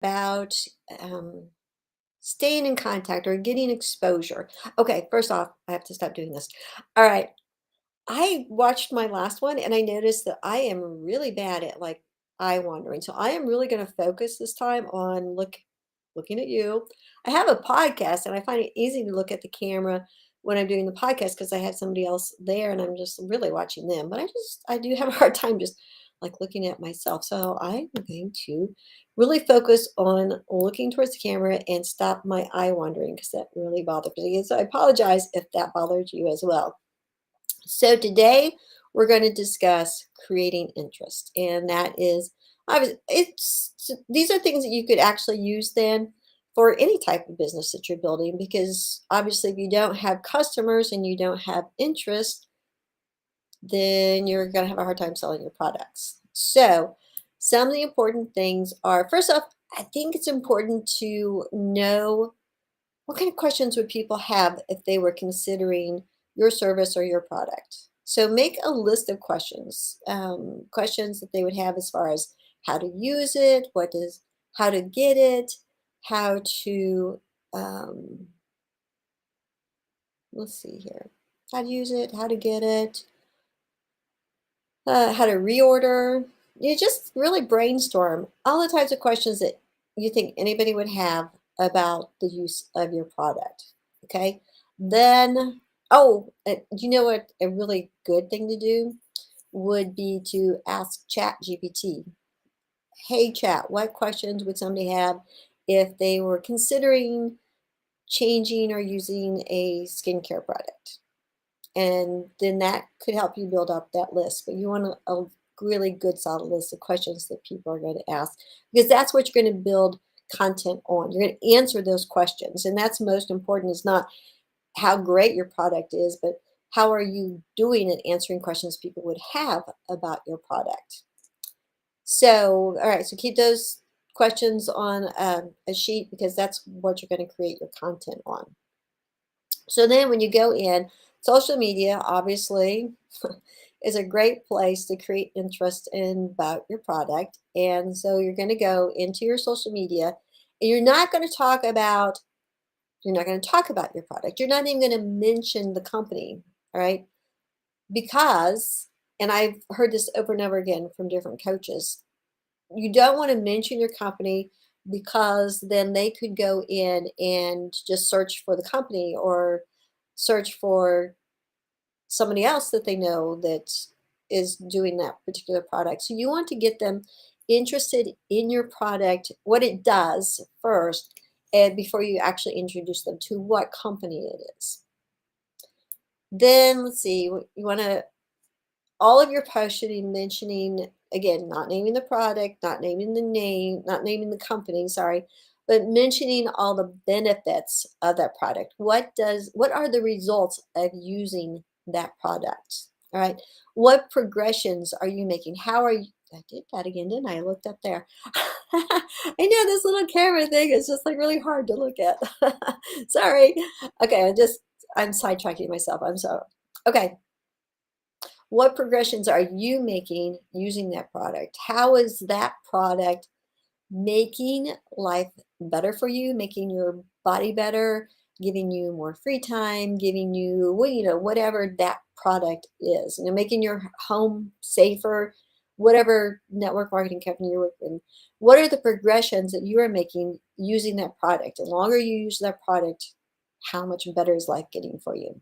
about um, staying in contact or getting exposure. Okay, first off, I have to stop doing this. All right. I watched my last one and I noticed that I am really bad at like eye wandering. So I am really going to focus this time on looking at you. I have a podcast and I find it easy to look at the camera when I'm doing the podcast because I have somebody else there and I'm just really watching them. But I do have a hard time just like looking at myself. So I'm going to really focus on looking towards the camera and stop my eye wandering because that really bothers me. So I apologize if that bothers you as well. So today we're going to discuss creating interest, and that is these are things that you could actually use then for any type of business that you're building because obviously if you don't have customers and you don't have interest, then you're going to have a hard time selling your products. So some of the important things are first off, I think it's important to know what kind of questions would people have if they were considering your service or your product? So make a list of questions, questions that they would have as far as how to use it, how to get it, how to, um, let's see here, how to use it, how to get it, how to reorder. You just really brainstorm all the types of questions that you think anybody would have about the use of your product. Okay. Then, oh, you know what? A really good thing to do would be to ask Chat GPT. Hey, Chat, what questions would somebody have if they were considering changing or using a skincare product? And then that could help you build up that list. But you want a really good solid list of questions that people are going to ask because that's what you're going to build content on. You're going to answer those questions. And that's most important is not how great your product is, but how are you doing at answering questions people would have about your product. So, all right, so keep those questions on a sheet because that's what you're going to create your content on. So then when you go in, social media obviously is a great place to create interest in about your product. And so you're going to go into your social media and you're not going to talk about your product. You're not even going to mention the company, all right? Because and I've heard this over and over again from different coaches. You don't want to mention your company because then they could go in and just search for the company or search for somebody else that they know that is doing that particular product. So you want to get them interested in your product, what it does first, and before you actually introduce them to what company it is. Then let's see, you want to all of your posts should be mentioning again, not naming the product, not naming the name, not naming the company, sorry, but mentioning all the benefits of that product. What are the results of using that product? All right. What progressions are you making? How are you I did that again, didn't I? I looked up there. I know this little camera thing is just like really hard to look at. Sorry. Okay, I'm sidetracking myself. I'm sorry. Okay, what progressions are you making using that product? How is that product making life better for you, making your body better, giving you more free time, giving you, well, whatever that product is, making your home safer, whatever network marketing company you're working. What are the progressions that you are making using that product? The longer you use that product, how much better is life getting for you?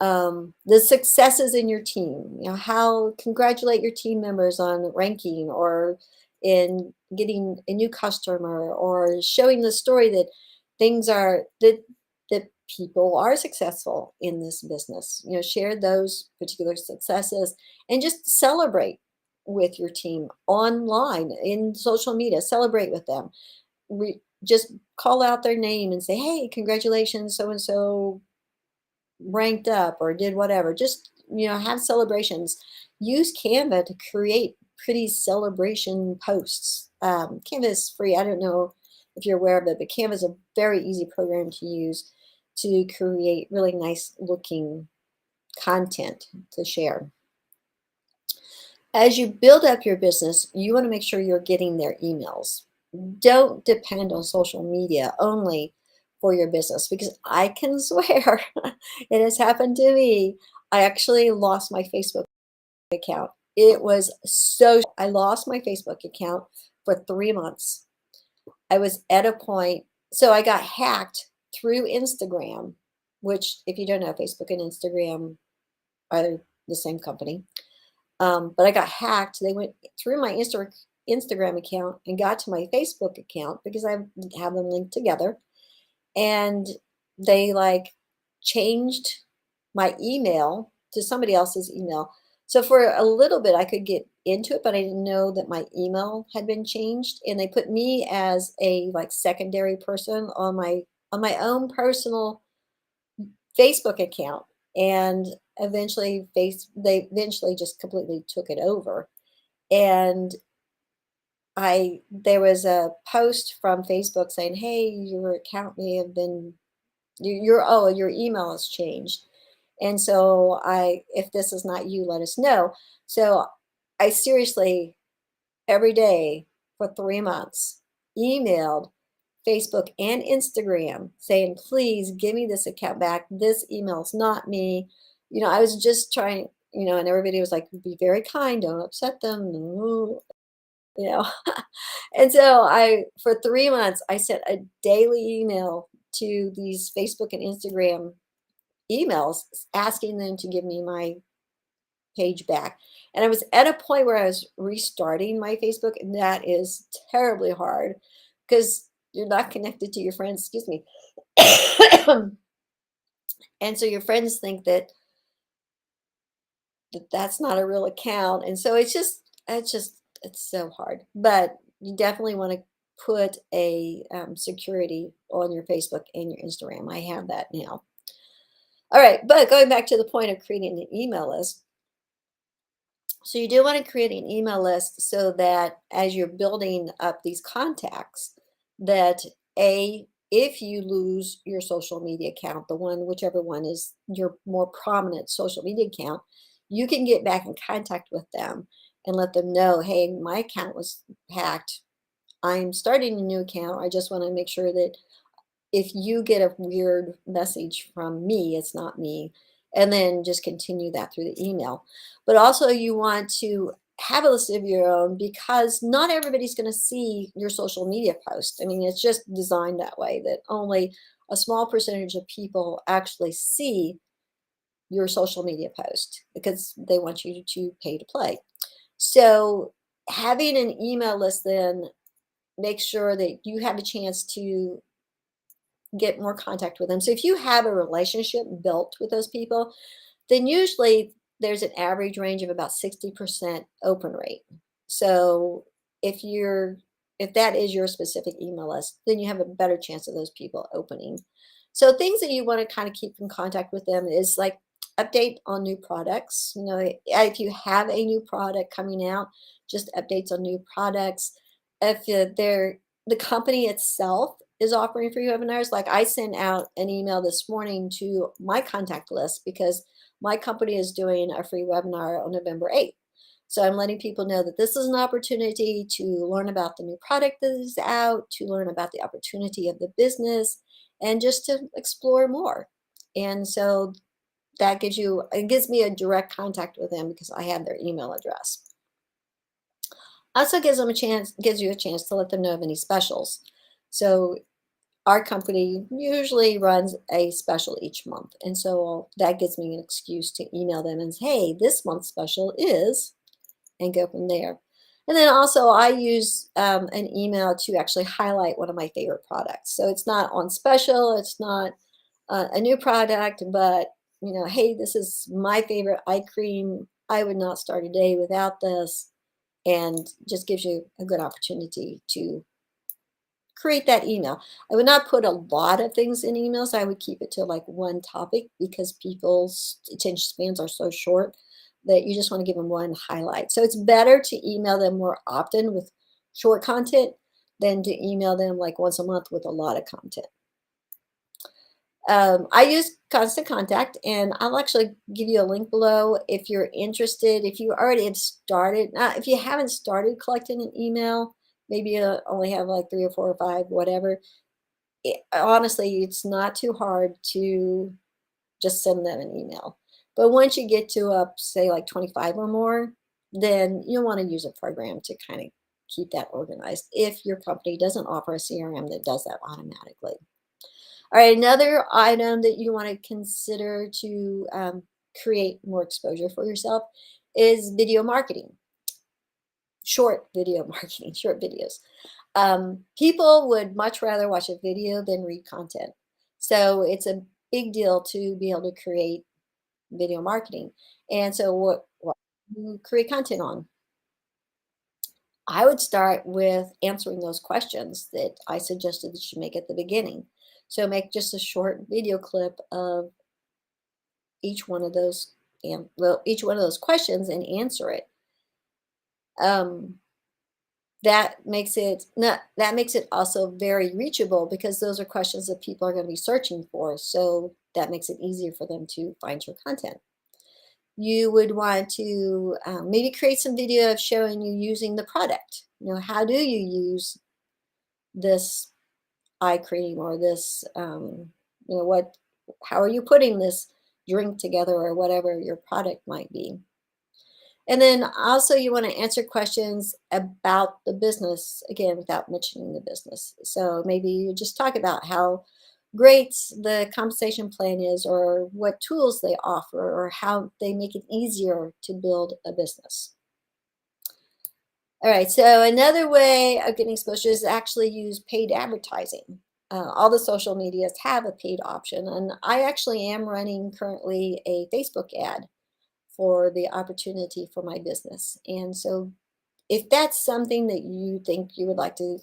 The successes in your team, how congratulate your team members on ranking or in getting a new customer or showing the story that things are that people are successful in this business. Share those particular successes and just celebrate with your team online in social media. Celebrate with them. Just call out their name and say, "Hey, congratulations, so and so ranked up or did whatever." Just, have celebrations. Use Canva to create pretty celebration posts. Canva is free. I don't know if you're aware of it, but Canva is a very easy program to use to create really nice looking content to share. As you build up your business, you want to make sure you're getting their emails. don't depend on social media only for your business because I can swear it has happened to me. I actually lost my Facebook account. It was so, I lost my Facebook account for 3 months. I was at a point, so I got hacked through Instagram, which, if you don't know, Facebook and Instagram are the same company. But I got hacked. They went through my Instagram account and got to my Facebook account because I have them linked together. And they like changed my email to somebody else's email. So for a little bit, I could get into it, but I didn't know that my email had been changed. And they put me as a like secondary person on my own personal Facebook account. And eventually they eventually just completely took it over. And I there was a post from Facebook saying, "Hey, your account may have been your email has changed." And so if this is not you, let us know. So I seriously every day for 3 months emailed Facebook and Instagram saying, "Please give me this account back. This email's not me." I was just trying, and everybody was like, "Be very kind, don't upset them." No, you know. And so for 3 months, I sent a daily email to these Facebook and Instagram emails asking them to give me my page back. And I was at a point where I was restarting my Facebook, and that is terribly hard because you're not connected to your friends, excuse me. And so your friends think that that's not a real account. And so it's so hard. But you definitely want to put a security on your Facebook and your Instagram. I have that now. All right, but going back to the point of creating an email list. So you do want to create an email list so that as you're building up these contacts, that if you lose your social media account, whichever one is your more prominent social media account, you can get back in contact with them and let them know, hey, my account was hacked. I'm starting a new account. I just want to make sure that if you get a weird message from me, it's not me. And then just continue that through the email. But also, you want to have a list of your own because not everybody's going to see your social media post. I mean, it's just designed that way that only a small percentage of people actually see your social media post because they want you to pay to play. So, having an email list then makes sure that you have a chance to get more contact with them. So if you have a relationship built with those people, then usually there's an average range of about 60% open rate. So if you're if that is your specific email list, then you have a better chance of those people opening. So things that you want to kind of keep in contact with them is like update on new products. If you have a new product coming out, just updates on new products. If the company itself is offering free webinars, like I sent out an email this morning to my contact list because my company is doing a free webinar on November 8th. So I'm letting people know that this is an opportunity to learn about the new product that is out, to learn about the opportunity of the business, and just to explore more. And so it gives me a direct contact with them because I have their email address. Also gives you a chance to let them know of any specials. So our company usually runs a special each month. And so that gives me an excuse to email them and say, hey, this month's special is, and go from there. And then also I use an email to actually highlight one of my favorite products. So it's not on special, it's not a new product, but hey, this is my favorite eye cream. I would not start a day without this, and just gives you a good opportunity to create that email. I would not put a lot of things in emails. I would keep it to like one topic because people's attention spans are so short that you just want to give them one highlight. So it's better to email them more often with short content than to email them like once a month with a lot of content. I use Constant Contact, and I'll actually give you a link below if you're interested. If you already have started, if you haven't started collecting an email, maybe you only have like 3 or 4 or 5, whatever. Honestly, it's not too hard to just send them an email. But once you get to up, say like 25 or more, then you'll want to use a program to kind of keep that organized if your company doesn't offer a CRM that does that automatically. All right, another item that you want to consider to create more exposure for yourself is video marketing, short video marketing, short videos. People would much rather watch a video than read content. So it's a big deal to be able to create video marketing. And so what you create content on? I would start with answering those questions that I suggested that you make at the beginning. So make just a short video clip of each one of those and well, each one of those questions and answer it. Um, that makes it also very reachable because those are questions that people are going to be searching for. So that makes it easier for them to find your content. You would want to maybe create some video of showing you using the product. How do you use this eye cream or this, what, how are you putting this drink together or whatever your product might be. And then also you want to answer questions about the business, again, without mentioning the business. So maybe you just talk about how great the compensation plan is, or what tools they offer, or how they make it easier to build a business. All right, so another way of getting exposure is actually use paid advertising. All the social medias have a paid option, and I actually am running currently a Facebook ad for the opportunity for my business. And so if that's something that you think you would like to,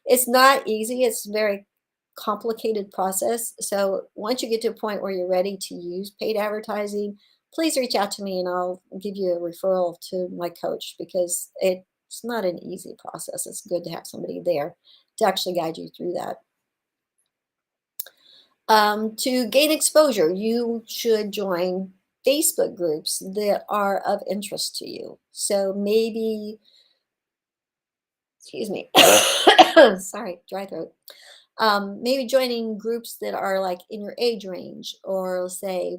it's not easy. It's a very complicated process. So once you get to a point where you're ready to use paid advertising, please reach out to me and I'll give you a referral to my coach because it's not an easy process. It's good to have somebody there to actually guide you through that. To gain exposure, you should join Facebook groups that are of interest to you. So maybe, excuse me, sorry, dry throat. Maybe joining groups that are like in your age range, or say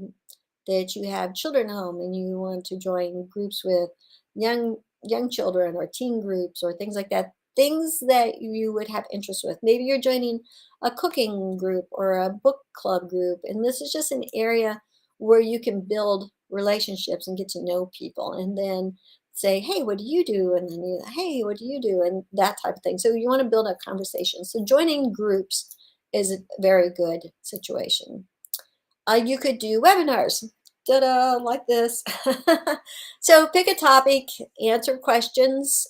that you have children at home and you want to join groups with young children or teen groups or things like that, things that you would have interest with. Maybe you're joining a cooking group or a book club group, and this is just an area where you can build relationships and get to know people, and then say, hey, what do you do? And then you, hey, what do you do? And that type of thing. So you want to build a conversation. So joining groups is a very good situation. You could do webinars, ta-da, like this. So pick a topic, answer questions,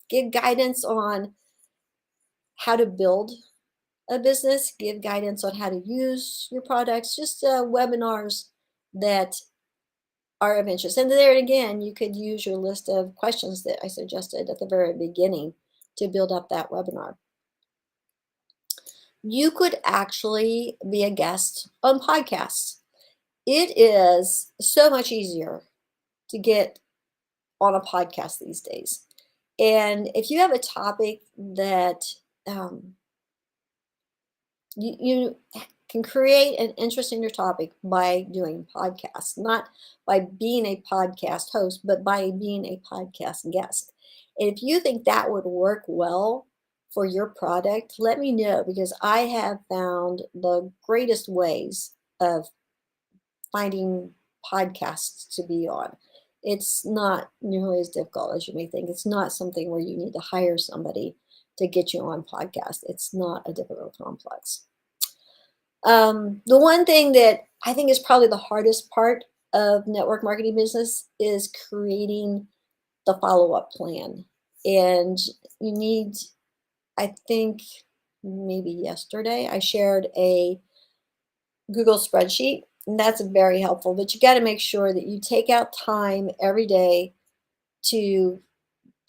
give guidance on how to build a business, give guidance on how to use your products, just webinars that are of interest. And there again, you could use your list of questions that I suggested at the very beginning to build up that webinar. You could actually be a guest on podcasts. It is so much easier to get on a podcast these days. And if you have a topic that um, you can create an interest in your topic by doing podcasts, not by being a podcast host, but by being a podcast guest. And if you think that would work well for your product, let me know because I have found the greatest ways of finding podcasts to be on. It's not nearly as difficult as you may think. It's not something where you need to hire somebody to get you on podcast. It's not a difficult complex. The one thing that I think is probably the hardest part of network marketing business is creating the follow-up plan. And you need, I think maybe yesterday, I shared a Google spreadsheet, and that's very helpful. But you got to make sure that you take out time every day to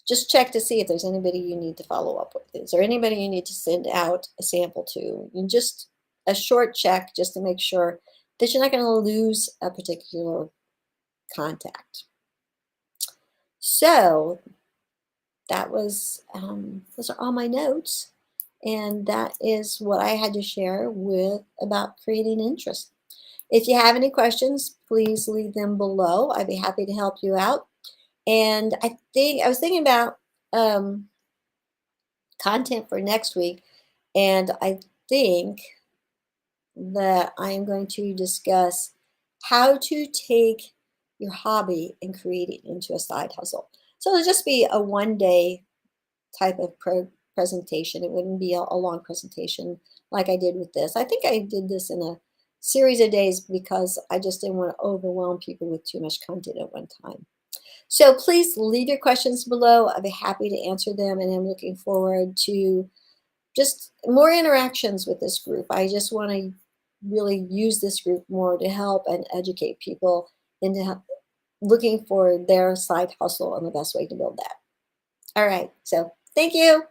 just check to see if there's anybody you need to follow up with. Is there anybody you need to send out a sample to? And just a short check just to make sure that you're not going to lose a particular contact. So that was those are all my notes, and that is what I had to share with about creating interest. If you have any questions, please leave them below. I'd be happy to help you out. And I was thinking about um, content for next week, and I think that I am going to discuss how to take your hobby and create it into a side hustle. So it'll just be a 1 day type of presentation. It wouldn't be a long presentation like I did with this. I think I did this in a series of days because I just didn't want to overwhelm people with too much content at one time. So please leave your questions below. I'd be happy to answer them, and I'm looking forward to just more interactions with this group. I just want to really use this group more to help and educate people into looking for their side hustle and the best way to build that. All right, so thank you.